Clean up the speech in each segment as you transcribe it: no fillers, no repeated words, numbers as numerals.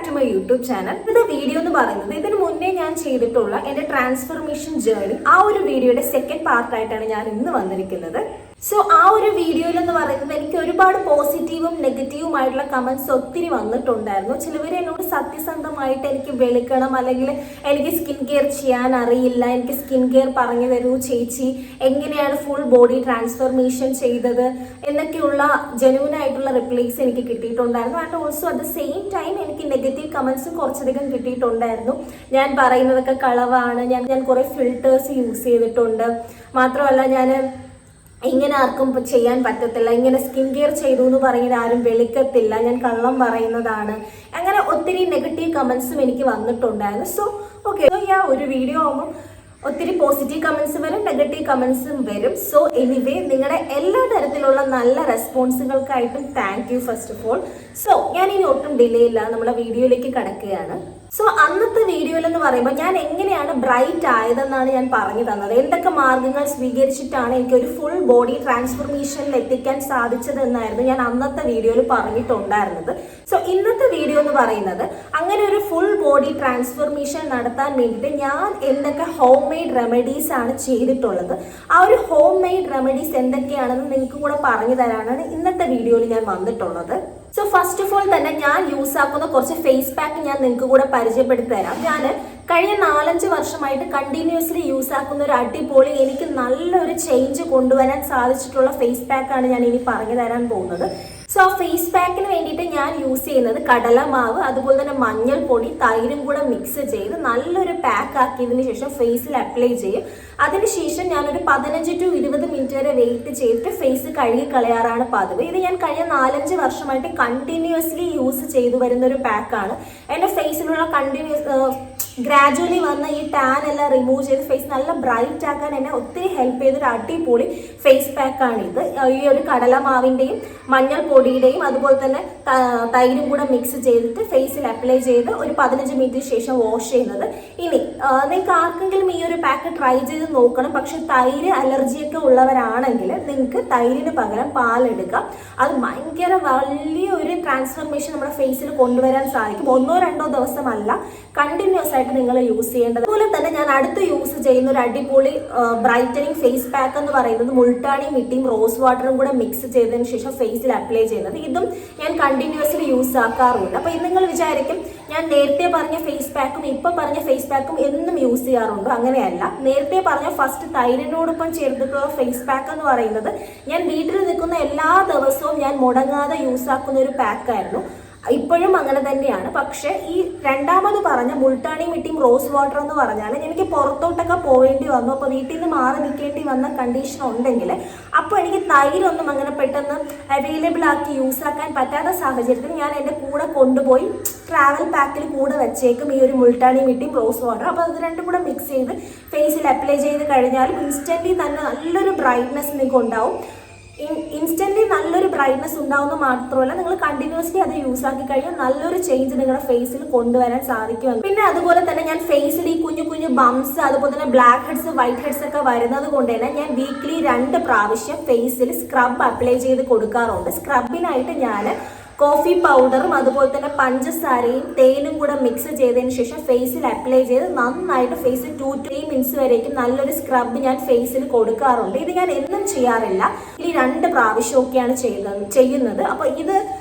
To my YouTube channel. ഇത് video എന്ന് പറയുന്നത് ഇതിന് മുന്നേ ഞാൻ ചെയ്തിട്ടുള്ള എൻ്റെ ട്രാൻസ്ഫർമേഷൻ ജേർണി ആ ഒരു വീഡിയോയുടെ സെക്കൻഡ് പാർട്ടായിട്ടാണ് ഞാൻ ഇന്ന് വന്നിരിക്കുന്നത്. സോ ആ ഒരു വീഡിയോയിൽ എന്ന് പറയുന്നത് എനിക്ക് ഒരുപാട് പോസിറ്റീവും നെഗറ്റീവും ആയിട്ടുള്ള കമന്റ്സ് ഒത്തിരി വന്നിട്ടുണ്ടായിരുന്നു. ചിലവർ എന്നോട് സത്യസന്ധമായിട്ട് എനിക്ക് വെളുക്കണം, അല്ലെങ്കിൽ എനിക്ക് സ്കിൻ കെയർ ചെയ്യാൻ അറിയില്ല, എനിക്ക് സ്കിൻ കെയർ പറഞ്ഞു തരൂ ചേച്ചി, എങ്ങനെയാണ് ഫുൾ ബോഡി ട്രാൻസ്ഫർമേഷൻ ചെയ്തത് എന്നൊക്കെയുള്ള ജെന്യൂൻ ആയിട്ടുള്ള റിപ്ലൈസ് എനിക്ക് കിട്ടിയിട്ടുണ്ടായിരുന്നു. And also at the same time എനിക്ക് നെഗറ്റീവ് കമന്റ്സും കുറച്ചധികം കിട്ടിയിട്ടുണ്ടായിരുന്നു. ഞാൻ പറയുന്നതൊക്കെ കളവാണ്, ഞാൻ കുറെ ഫിൽറ്റേഴ്സ് യൂസ് ചെയ്തിട്ടുണ്ട്, മാത്രമല്ല ഞാൻ ഇങ്ങനെ ആർക്കും ചെയ്യാൻ പറ്റത്തില്ല, ഇങ്ങനെ സ്കിൻ കെയർ ചെയ്തു എന്ന് പറയുന്നത് ആരും വെളുക്കത്തില്ല, ഞാൻ കള്ളം പറയുന്നതാണ്, അങ്ങനെ ഒത്തിരി നെഗറ്റീവ് കമന്റ്സും എനിക്ക് വന്നിട്ടുണ്ടായിരുന്നു. സോ ഓക്കെ, ഒരു വീഡിയോ ആകുമ്പോൾ ഒത്തിരി പോസിറ്റീവ് കമന്റ്സ് വരും, നെഗറ്റീവ് കമന്റ്സും വരും. സോ എനിവേ, നിങ്ങളുടെ എല്ലാ തരത്തിലുള്ള നല്ല റെസ്പോൺസുകൾക്കായിട്ടും thank you first of all. So ഞാൻ ഇനി ഒട്ടും ഡിലേ ഇല്ല, നമ്മുടെ വീഡിയോയിലേക്ക് കടക്കുകയാണ്. സോ അന്നത്തെ വീഡിയോയിൽ എന്ന് പറയുമ്പോൾ ഞാൻ എങ്ങനെയാണ് ബ്രൈറ്റ് ആയതെന്നാണ് ഞാൻ പറഞ്ഞു തന്നത്. എന്തൊക്കെ മാർഗങ്ങൾ സ്വീകരിച്ചിട്ടാണ് എനിക്ക് ഒരു ഫുൾ ബോഡി ട്രാൻസ്ഫർമേഷനിൽ എത്തിക്കാൻ സാധിച്ചത് എന്നായിരുന്നു ഞാൻ അന്നത്തെ വീഡിയോയിൽ പറഞ്ഞിട്ടുണ്ടായിരുന്നത്. സോ ഇന്നത്തെ വീഡിയോ എന്ന് പറയുന്നത് അങ്ങനെ ഒരു ഫുൾ ബോഡി ട്രാൻസ്ഫർമേഷൻ നടത്താൻ വേണ്ടിയിട്ട് ഞാൻ എന്തൊക്കെ ഹോം മെയ്ഡ് റെമഡീസ് ആണ് ചെയ്തിട്ടുള്ളത്, ആ ഒരു ഹോം മെയ്ഡ് റെമഡീസ് എന്തൊക്കെയാണെന്ന് നിങ്ങൾക്ക് കൂടെ പറഞ്ഞു തരാനാണ് ഇന്നത്തെ വീഡിയോയിൽ ഞാൻ വന്നിട്ടുള്ളത്. സോ ഫസ്റ്റ് ഓഫ് ഓൾ തന്നെ ഞാൻ യൂസ് ആക്കുന്ന കുറച്ച് ഫേസ് പാക്ക് ഞാൻ നിങ്ങൾക്ക് കൂടെ പരിചയപ്പെടുത്തി തരാം. ഞാൻ കഴിഞ്ഞ 4-5 വർഷമായിട്ട് കണ്ടിന്യൂസ്ലി യൂസ് ആക്കുന്ന ഒരു അടിപൊളി, എനിക്ക് നല്ലൊരു ചേഞ്ച് കൊണ്ടുവരാൻ സാധിച്ചിട്ടുള്ള ഫേസ് പാക്കാണ് ഞാൻ ഇനി പറഞ്ഞു തരാൻ പോകുന്നത്. സോ ആ ഫേസ് പാക്കിന് വേണ്ടിയിട്ട് ഞാൻ യൂസ് ചെയ്യുന്നത് കടലമാവ്, അതുപോലെ തന്നെ മഞ്ഞൾപ്പൊടി, തൈരും കൂടെ മിക്സ് ചെയ്ത് നല്ലൊരു പാക്ക് ആക്കിയതിന് ശേഷം ഫേസിൽ അപ്ലൈ ചെയ്യും. അതിനുശേഷം ഞാനൊരു 15 to 20 മിനിറ്റ് വരെ വെയിറ്റ് ചെയ്തിട്ട് ഫേസ് കഴുകി കളയാറാണ് പതിവ്. ഇത് ഞാൻ കഴിഞ്ഞ 4-5 വർഷമായിട്ട് കണ്ടിന്യൂസ്ലി യൂസ് ചെയ്തു വരുന്ന ഒരു പാക്കാണ്. എൻ്റെ ഫേസിലുള്ള ഗ്രാജുവലി വന്ന ഈ ടാൻ എല്ലാം റിമൂവ് ചെയ്ത് ഫേസ് നല്ല ബ്രൈറ്റ് ആക്കാൻ എന്നെ ഒത്തിരി ഹെൽപ്പ് ചെയ്തൊരു അടിപൊളി ഫേസ് പാക്കാണ് ഇത്. ഈ ഒരു കടലമാവിൻ്റെയും മഞ്ഞൾപ്പൊടിയുടെയും അതുപോലെ തന്നെ തൈരും കൂടെ മിക്സ് ചെയ്തിട്ട് ഫേസിൽ അപ്ലൈ ചെയ്ത് ഒരു 15 മിനിറ്റിന് ശേഷം വാഷ് ചെയ്യുന്നത്. ഇനി നിങ്ങൾക്ക് ആർക്കെങ്കിലും ഈ ഒരു പാക്ക് ട്രൈ ചെയ്ത് നോക്കണം, പക്ഷെ തൈര് അലർജിയൊക്കെ ഉള്ളവരാണെങ്കിൽ നിങ്ങൾക്ക് തൈരിന് പകരം പാലെടുക്കാം. അത് ഭയങ്കര വലിയൊരു ട്രാൻസ്ഫർമേഷൻ നമ്മുടെ ഫേസിൽ കൊണ്ടുവരാൻ സാധിക്കും. 1-2 ദിവസമല്ല, കണ്ടിന്യൂസ് ആയിട്ട് നിങ്ങൾ യൂസ് ചെയ്യേണ്ടത്. അതുപോലെ തന്നെ ഞാൻ അടുത്ത് യൂസ് ചെയ്യുന്ന ഒരു അടിപൊളി ബ്രൈറ്റനിങ് ഫേസ് പാക്ക് എന്ന് പറയുന്നത് മുൾട്ടാണി മിട്ടിയും റോസ് വാട്ടറും കൂടെ മിക്സ് ചെയ്തതിന് ശേഷം ഫേസിൽ അപ്ലൈ ചെയ്യുന്നത്. ഇതും ഞാൻ കണ്ടിന്യൂസ്ലി യൂസ് ആക്കാറുണ്ട്. അപ്പോൾ ഇത് നിങ്ങൾ വിചാരിക്കും ഞാൻ നേരത്തെ പറഞ്ഞ ഫേസ് പാക്കും ഇപ്പം പറഞ്ഞ ഫേസ് പാക്കും എന്നും യൂസ് ചെയ്യാറുണ്ടോ? അങ്ങനെയല്ല. നേരത്തെ പറഞ്ഞ ഫസ്റ്റ് തൈരിനോടൊപ്പം ചേർത്തിട്ടുള്ള ഫേസ് പാക്ക് എന്ന് പറയുന്നത് ഞാൻ വീട്ടിൽ നിൽക്കുന്ന എല്ലാ ദിവസവും ഞാൻ മുടങ്ങാതെ യൂസ് ആക്കുന്ന ഒരു പാക്കായിരുന്നു. ഇപ്പോഴും അങ്ങനെ തന്നെയാണ്. പക്ഷെ ഈ രണ്ടാമത് പറഞ്ഞ മുൾട്ടാണി മിട്ടിയും റോസ് വാട്ടർ എന്ന് പറഞ്ഞാൽ എനിക്ക് പുറത്തോട്ടൊക്കെ പോവേണ്ടി വന്നു, അപ്പോൾ വീട്ടിൽ നിന്ന് മാറി നിൽക്കേണ്ടി വന്ന കണ്ടീഷൻ ഉണ്ടെങ്കിൽ അപ്പോൾ എനിക്ക് തൈരൊന്നും അങ്ങനെ പെട്ടെന്ന് അവൈലബിൾ ആക്കി യൂസ് ആക്കാൻ പറ്റാത്ത സാഹചര്യത്തിൽ ഞാൻ എൻ്റെ കൂടെ കൊണ്ടുപോയി ട്രാവൽ പാക്കിൽ കൂടെ വെച്ചേക്കും ഈ ഒരു മുൾട്ടാണി മിട്ടിയും റോസ് വാട്ടർ. അപ്പോൾ അത് രണ്ടും കൂടെ മിക്സ് ചെയ്ത് ഫേസിൽ അപ്ലൈ ചെയ്ത് കഴിഞ്ഞാൽ ഇൻസ്റ്റൻ്റ്ലി തന്നെ നല്ലൊരു ബ്രൈറ്റ്നസ് നിങ്ങൾക്ക് ഉണ്ടാവും. ഇൻസ്റ്റൻ്റ്ലി നല്ലൊരു ബ്രൈറ്റ്നസ് ഉണ്ടാവുന്ന മാത്രമല്ല, നിങ്ങൾ കണ്ടിന്യൂസ്ലി അത് യൂസ് ആക്കി കഴിഞ്ഞാൽ നല്ലൊരു ചേഞ്ച് നിങ്ങളുടെ ഫേസിൽ കൊണ്ടുവരാൻ സാധിക്കും. പിന്നെ അതുപോലെ തന്നെ ഞാൻ ഫേസിൽ ഈ കുഞ്ഞു കുഞ്ഞു ബംസ്, അതുപോലെ തന്നെ ബ്ലാക്ക് ഹെഡ്സ്, വൈറ്റ് ഹെഡ്സ് ഒക്കെ വരുന്നത് കൊണ്ട് തന്നെ ഞാൻ വീക്ക്ലി 2 പ്രാവശ്യം ഫേസിൽ സ്ക്രബ് അപ്ലൈ ചെയ്ത് കൊടുക്കാറുണ്ട്. സ്ക്രബിനായിട്ട് ഞാൻ കോഫി പൗഡറും അതുപോലെ തന്നെ പഞ്ചസാരയും തേനും കൂടെ മിക്സ് ചെയ്തതിന് ശേഷം ഫേസിൽ അപ്ലൈ ചെയ്ത് നന്നായിട്ട് ഫേസിൽ 2-3 മിനിറ്റ്സ് വരേക്കും നല്ലൊരു സ്ക്രബ് ഞാൻ ഫേസിൽ കൊടുക്കാറുണ്ട്. ഇത് ഞാൻ എന്നും ചെയ്യാറില്ല, ഈ 2 പ്രാവശ്യമൊക്കെയാണ് ചെയ്യുന്നത്. അപ്പോൾ ഇത്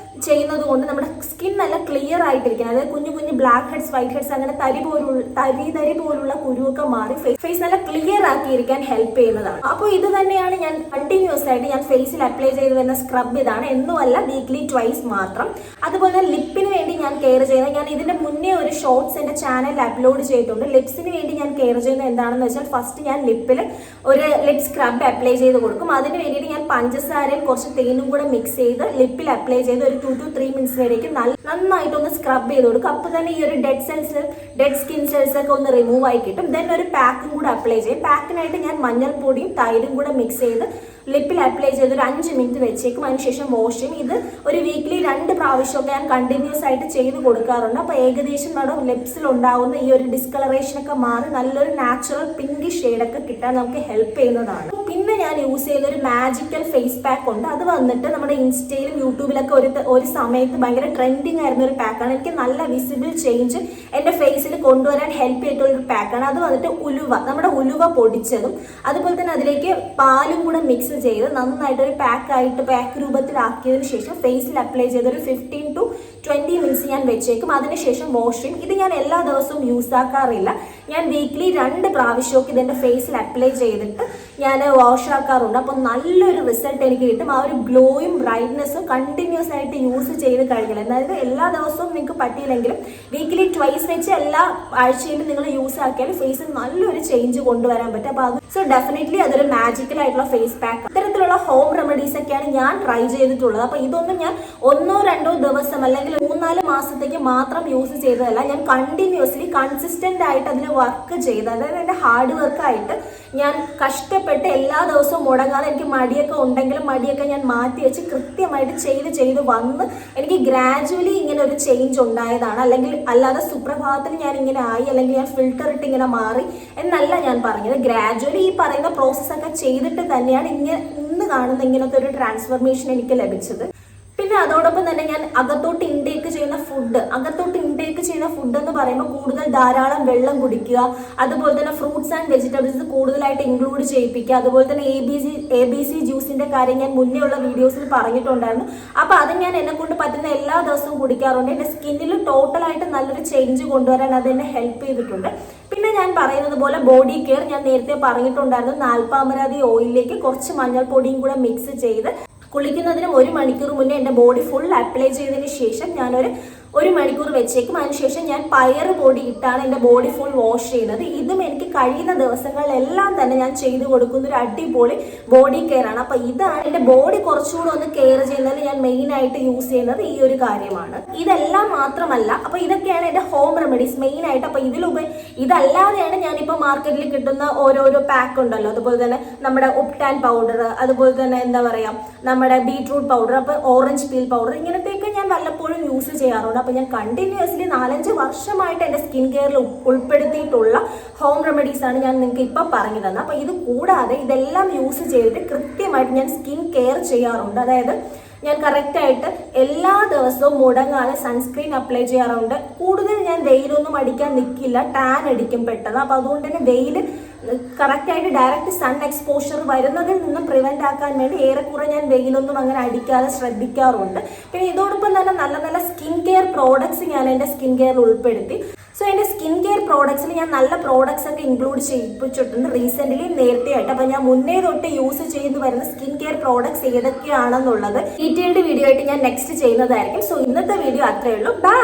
ചെയ്യുന്നത് കൊണ്ട് നമ്മുടെ സ്കിൻ നല്ല ക്ലിയർ ആയിട്ടിരിക്കണം. അതായത് കുഞ്ഞു കുഞ്ഞു ബ്ലാക്ക് ഹെഡ്സ്, വൈറ്റ് ഹെഡ്സ്, അങ്ങനെ തരി പോലുള്ള കുരുവൊക്കെ മാറി ഫേസ് നല്ല ക്ലിയർ ആക്കിയിരിക്കാൻ ഹെൽപ്പ് ചെയ്യുന്നതാണ്. അപ്പോൾ ഇത് തന്നെയാണ് ഞാൻ കണ്ടിന്യൂസ് ആയിട്ട് ഞാൻ ഫേസിൽ അപ്ലൈ ചെയ്ത് വരുന്ന സ്ക്രബ് ഇതാണ്. എന്നുമല്ല, വീക്ക്ലി 2 മാത്രം. അതുപോലെ തന്നെ ലിപ്പിന് വേണ്ടി ഞാൻ കെയർ ചെയ്യുന്നത്, ഞാൻ ഇതിന്റെ മുന്നേ ഒരു ഷോർട്സ് എൻ്റെ ചാനലിൽ അപ്ലോഡ് ചെയ്തിട്ടുണ്ട്. ലിപ്സിന് വേണ്ടി ഞാൻ കെയർ ചെയ്യുന്നത് എന്താണെന്ന് വെച്ചാൽ ഫസ്റ്റ് ഞാൻ ലിപ്പിൽ ഒരു ലിപ് സ്ക്രബ് അപ്ലൈ ചെയ്ത് കൊടുക്കും. അതിന് വേണ്ടിയിട്ട് ഞാൻ പഞ്ചസാരയും കുറച്ച് തേനും കൂടെ മിക്സ് ചെയ്ത് ലിപ്പിൽ അപ്ലൈ ചെയ്ത് ഒരു 2-3 മിനിറ്റ്സ് വരേക്കും നന്നായിട്ടൊന്ന് സ്ക്രബ് ചെയ്ത് കൊടുക്കും. അപ്പോൾ തന്നെ ഈ ഒരു ഡെഡ് സ്കിൻ സെൽസ് ഒക്കെ ഒന്ന് റിമൂവ് ആയി കിട്ടും. ദെൻ ഒരു പാക്കും കൂടെ അപ്ലൈ ചെയ്യും. പാക്കിനായിട്ട് ഞാൻ മഞ്ഞൾപ്പൊടിയും തൈരും കൂടെ മിക്സ് ചെയ്ത് ലിപ്പിൽ അപ്ലൈ ചെയ്ത് ഒരു 5 മിനിറ്റ് വെച്ചേക്കും. അതിനുശേഷം വാഷ് ചെയ്യും. ഇത് ഒരു വീക്ക്ലി 2 പ്രാവശ്യമൊക്കെ ഞാൻ കണ്ടിന്യൂസ് ആയിട്ട് ചെയ്ത് കൊടുക്കാറുണ്ട്. അപ്പോൾ ഏകദേശം നമ്മുടെ ലിപ്സിൽ ഉണ്ടാവുന്ന ഈ ഒരു ഡിസ്കളറേഷൻ ഒക്കെ മാറി നല്ലൊരു നാച്ചുറൽ പിങ്ക് ഷെയ്ഡൊക്കെ കിട്ടാൻ നമുക്ക് ഹെൽപ്പ് ചെയ്യുന്നതാണ്. പിന്നെ ഞാൻ യൂസ് ചെയ്യുന്ന ഒരു മാജിക്കൽ ഫേസ് പാക്ക് ഉണ്ട്. അത് വന്നിട്ട് നമ്മുടെ ഇൻസ്റ്റയിലും യൂട്യൂബിലൊക്കെ ഒരു സമയത്ത് ഭയങ്കര ട്രെൻഡിങ് ആയിരുന്ന ഒരു പാക്കാണ്. എനിക്ക് നല്ല വിസിബിൾ ചേഞ്ച് എൻ്റെ ഫേസിൽ കൊണ്ടുവരാൻ ഹെൽപ്പ് ചെയ്തിട്ടുള്ള ഒരു പാക്കാണ്. അത് വന്നിട്ട് ഉലുവ, നമ്മുടെ ഉലുവ പൊടിച്ചതും അതുപോലെ തന്നെ അതിലേക്ക് പാലും കൂടെ മിക്സ് ചെയ്ത് നന്നായിട്ടൊരു പാക്ക് രൂപത്തിലാക്കിയതിനു ശേഷം ഫേസിൽ അപ്ലൈ ചെയ്തൊരു 15 to 20 മിനിറ്റ്സ് ഞാൻ വെച്ചേക്കും. അതിനുശേഷം വാഷ് ചെയ്യും. ഇത് ഞാൻ എല്ലാ ദിവസവും യൂസ് ആക്കാറില്ല. ഞാൻ വീക്ക്ലി 2 പ്രാവശ്യമൊക്കെ ഇതെൻ്റെ ഫേസിൽ അപ്ലൈ ചെയ്തിട്ട് ഞാൻ വാഷ് ആക്കാറുണ്ട്. അപ്പോൾ നല്ലൊരു റിസൾട്ട് എനിക്ക് കിട്ടും. ആ ഒരു ഗ്ലോയും ബ്രൈറ്റ്നെസ്സും കണ്ടിന്യൂസ് ആയിട്ട് യൂസ് ചെയ്ത് കഴിഞ്ഞാൽ, അതായത് എല്ലാ ദിവസവും നിങ്ങൾക്ക് പറ്റിയില്ലെങ്കിലും വീക്ക്ലി 2 വെച്ച് എല്ലാ ആഴ്ചയിലും നിങ്ങൾ യൂസ് ആക്കിയാൽ ഫേസിൽ നല്ലൊരു ചേഞ്ച് കൊണ്ടുവരാൻ പറ്റും. അപ്പോൾ അത് ഡെഫിനറ്റ്ലി അതൊരു മാജിക്കൽ ആയിട്ടുള്ള ഫേസ് പാക്ക്. ഇത്തരത്തിലുള്ള ഹോം റെമഡീസ് ഒക്കെയാണ് ഞാൻ ട്രൈ ചെയ്തിട്ടുള്ളത്. അപ്പോൾ ഇതൊന്നും ഞാൻ 1-2 ദിവസം അല്ലെങ്കിൽ 3-4 മാസത്തേക്ക് മാത്രം യൂസ് ചെയ്തതല്ല. ഞാൻ കണ്ടിന്യൂസ്ലി കൺസിസ്റ്റന്റ് ആയിട്ട് അതിൽ വർക്ക് ചെയ്ത്, അതായത് എൻ്റെ ഹാർഡ് വർക്കായിട്ട് ഞാൻ കഷ്ടപ്പെട്ട് എല്ലാ ദിവസവും മുടങ്ങാതെ, എനിക്ക് മടിയൊക്കെ ഉണ്ടെങ്കിലും മടിയൊക്കെ ഞാൻ മാറ്റി വെച്ച് കൃത്യമായിട്ട് ചെയ്ത് വന്ന് എനിക്ക് ഗ്രാജുവലി ഇങ്ങനെ ഒരു ചേഞ്ച് ഉണ്ടായതാണ്. അല്ലാതെ സുപ്രഭാതത്തിൽ ഞാൻ ഇങ്ങനെ ആയി, അല്ലെങ്കിൽ ഞാൻ ഫിൽട്ടർ ഇട്ട് ഇങ്ങനെ മാറി എന്നല്ല ഞാൻ പറഞ്ഞത്. ഗ്രാജുവലി ഈ പറയുന്ന പ്രോസസ്സൊക്കെ ചെയ്തിട്ട് തന്നെയാണ് ഇന്ന് കാണുന്ന ഇങ്ങനത്തെ ഒരു ട്രാൻസ്ഫർമേഷൻ എനിക്ക് ലഭിച്ചത്. പിന്നെ അതോടൊപ്പം തന്നെ ഞാൻ അകത്തോട്ട് ഇൻടേക്ക് ചെയ്യുന്ന ഫുഡ് എന്ന് പറയുമ്പോൾ കൂടുതൽ ധാരാളം വെള്ളം കുടിക്കുക, അതുപോലെ തന്നെ ഫ്രൂട്ട്സ് ആൻഡ് വെജിറ്റബിൾസ് കൂടുതലായിട്ട് ഇൻക്ലൂഡ് ചെയ്യിപ്പിക്കുക, അതുപോലെ തന്നെ ABC ജ്യൂസിന്റെ കാര്യം ഞാൻ മുന്നേ ഉള്ള വീഡിയോസിൽ പറഞ്ഞിട്ടുണ്ടായിരുന്നു. അപ്പോൾ അത് ഞാൻ എന്നെ കൊണ്ട് പറ്റുന്ന എല്ലാ ദിവസവും കുടിക്കാറുണ്ട്. എൻ്റെ സ്കിന്നിൽ ടോട്ടലായിട്ട് നല്ലൊരു ചേഞ്ച് കൊണ്ടുവരാൻ അത് എന്നെ ഹെൽപ്പ് ചെയ്തിട്ടുണ്ട്. പിന്നെ ഞാൻ പറയുന്നത് പോലെ ബോഡി കെയർ ഞാൻ നേരത്തെ പറഞ്ഞിട്ടുണ്ടായിരുന്നു. നാൽപ്പാമരാതി ഓയിലിലേക്ക് കുറച്ച് മഞ്ഞൾപ്പൊടിയും കൂടെ മിക്സ് ചെയ്ത് കുളിക്കുന്നതിനും 1 മണിക്കൂർ മുന്നേ എൻ്റെ ബോഡി ഫുൾ അപ്ലൈ ചെയ്തതിന് ശേഷം ഞാനൊരു 1 മണിക്കൂർ വെച്ചേക്കും. അതിനുശേഷം ഞാൻ പയർ പൊടി ഇട്ടാണ് എൻ്റെ ബോഡി ഫുൾ വാഷ് ചെയ്യുന്നത്. ഇതും എനിക്ക് കഴിയുന്ന ദിവസങ്ങളിലെല്ലാം തന്നെ ഞാൻ ചെയ്തു കൊടുക്കുന്ന ഒരു അടിപൊളി ബോഡി കെയർ ആണ്. അപ്പോൾ ഇതാണ് എൻ്റെ ബോഡി കുറച്ചുകൂടെ ഒന്ന് കെയർ ചെയ്യുന്നതിന് ഞാൻ മെയിനായിട്ട് യൂസ് ചെയ്യുന്നത് ഈ ഒരു കാര്യമാണ്. ഇതെല്ലാം മാത്രമല്ല, അപ്പോൾ ഇതൊക്കെയാണ് എൻ്റെ ഹോം റെമഡീസ് മെയിനായിട്ട്. അപ്പോൾ ഇതല്ലാതെയാണ് ഞാനിപ്പോൾ മാർക്കറ്റിൽ കിട്ടുന്ന ഓരോരോ പാക്ക് ഉണ്ടല്ലോ, അതുപോലെ തന്നെ നമ്മുടെ ഉപ്ടാൻ പൗഡർ, അതുപോലെ തന്നെ എന്താ പറയുക നമ്മുടെ ബീട്രൂട്ട് പൗഡർ, അപ്പോൾ ഓറഞ്ച് പീൽ പൗഡർ, ഇങ്ങനത്തെയൊക്കെ ഞാൻ വല്ലപ്പോഴും യൂസ് ചെയ്യാറുണ്ട്. അപ്പോൾ ഞാൻ കണ്ടിന്യൂസ്ലി 4-5 വർഷമായിട്ട് എൻ്റെ സ്കിൻ കെയറിൽ ഉൾപ്പെടുത്തിയിട്ടുള്ള ഹോം റെമഡീസ് ആണ് ഞാൻ നിങ്ങൾക്ക് ഇപ്പം പറഞ്ഞു തന്നത്. അപ്പോൾ ഇത് കൂടാതെ ഇതെല്ലാം യൂസ് ചെയ്തിട്ട് കൃത്യമായിട്ട് ഞാൻ സ്കിൻ കെയർ ചെയ്യാറുണ്ട്. അതായത് ഞാൻ കറക്റ്റായിട്ട് എല്ലാ ദിവസവും മുടങ്ങാതെ സൺസ്ക്രീൻ അപ്ലൈ ചെയ്യാറുണ്ട്. കൂടുതൽ ഞാൻ വെയിലൊന്നും അടിക്കാൻ നിൽക്കില്ല, ടാൻ അടിക്കും പെട്ടെന്ന്. അപ്പോൾ അതുകൊണ്ട് തന്നെ വെയിൽ കറക്റ്റായിട്ട് ഡയറക്റ്റ് സൺ എക്സ്പോഷർ വരുന്നതിൽ നിന്നും പ്രിവെന്റ് ആക്കാൻ വേണ്ടി ഏറെക്കുറെ ഞാൻ വെയിലൊന്നും അങ്ങനെ അടിക്കാതെ ശ്രദ്ധിക്കാറുണ്ട്. പിന്നെ ഇതോടൊപ്പം തന്നെ നല്ല നല്ല സ്കിൻ കെയർ പ്രോഡക്ട്സ് ഞാൻ എൻ്റെ സ്കിൻ കെയറിൽ ഉൾപ്പെടുത്തി. സോ എൻ്റെ സ്കിൻ കെയർ പ്രോഡക്ട്സിൽ ഞാൻ നല്ല പ്രോഡക്ട്സ് ഒക്കെ ഇൻക്ലൂഡ് ചെയ്യിപ്പിച്ചിട്ടുണ്ട് റീസെൻ്റ്ലി, നേരത്തെ ആയിട്ട്. അപ്പോൾ ഞാൻ മുന്നേ തൊട്ട് യൂസ് ചെയ്ത് വരുന്ന സ്കിൻ കെയർ പ്രോഡക്ട്സ് ഏതൊക്കെയാണെന്നുള്ളത് ഡീറ്റെയിൽഡ് വീഡിയോ ആയിട്ട് ഞാൻ നെക്സ്റ്റ് ചെയ്യുന്നതായിരിക്കും. സോ ഇന്നത്തെ വീഡിയോ അത്രയേ ഉള്ളൂ. ബൈ.